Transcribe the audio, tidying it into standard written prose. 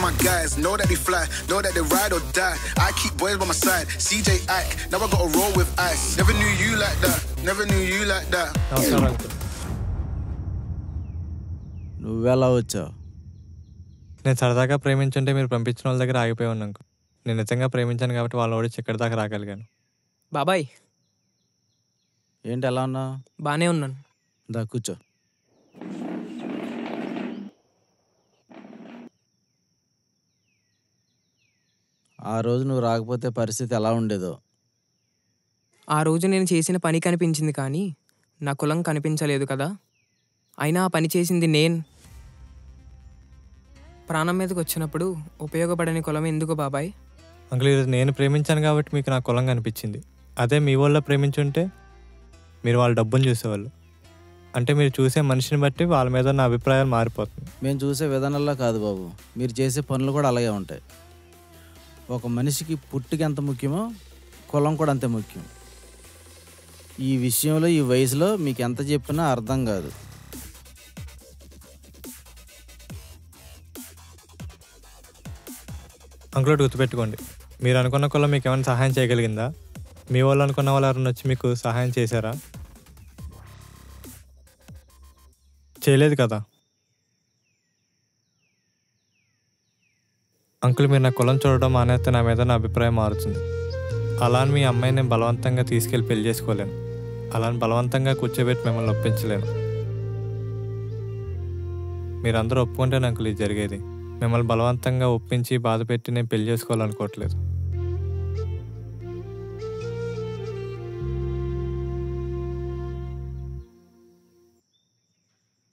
my guys, know that they fly, know that they ride or die. I keep boys by my side, CJ Ike, now I gotta roll with ice. Never knew you like that, never knew you like that. నువ్వెలా వచ్చావు? నేను సరదాగా ప్రేమించుంటే మీరు పంపించిన వాళ్ళ దగ్గర ఆగిపోయి ఉన్నాను. నేను నిజంగా ప్రేమించాను కాబట్టి వాళ్ళు ఓడించి ఇక్కడి దాకా రాగలిగాను. బాబాయ్ ఏంటి ఎలా ఉన్నావు? బాగానే ఉన్నాను. దా కూర్చో. ఆ రోజు నువ్వు రాకపోతే పరిస్థితి ఎలా ఉండేదో. ఆ రోజు నేను చేసిన పని కనిపించింది కానీ నా కులం కనిపించలేదు కదా. అయినా ఆ పని చేసింది నేను. ప్రాణం మీదకి వచ్చినప్పుడు ఉపయోగపడని కులం ఎందుకు బాబాయ్? అంకుల్, ఈరోజు నేను ప్రేమించాను కాబట్టి మీకు నా కులం కనిపించింది. అదే మీ వాళ్ళ ప్రేమించుంటే మీరు వాళ్ళ డబ్బును చూసేవాళ్ళు. అంటే మీరు చూసే మనిషిని బట్టి వాళ్ళ మీద నా అభిప్రాయాలు మారిపోతుంది. మేము చూసే విధానంలో కాదు బాబు, మీరు చేసే పనులు కూడా అలాగే ఉంటాయి. ఒక మనిషికి పుట్టుక ఎంత ముఖ్యమో కులం కూడా అంతే ముఖ్యం. ఈ విషయంలో ఈ వయసులో మీకు ఎంత చెప్పినా అర్థం కాదు. అంకుల్, గుర్తుపెట్టుకోండి, మీరు అనుకున్న కులం మీకు ఏమైనా సహాయం చేయగలిగిందా? మీ వాళ్ళు అనుకున్న వాళ్ళు ఎవరైనా వచ్చి మీకు సహాయం చేశారా? చేయలేదు కదా. అంకుల్, మీరు నా కులం చూడడం మానేస్తే నా మీద నా అభిప్రాయం మారుతుంది. అలా అని మీ అమ్మాయిని నేను బలవంతంగా తీసుకెళ్ళి పెళ్లి చేసుకోలేను. అలా అని బలవంతంగా కూర్చోబెట్టి మిమ్మల్ని ఒప్పించలేను. మీరందరూ ఒప్పుకుంటే అంకుల్ ఇది జరిగేది. మిమ్మల్ని బలవంతంగా ఒప్పించి బాధ పెట్టి నేను పెళ్లి చేసుకోవాలనుకోవట్లేదు.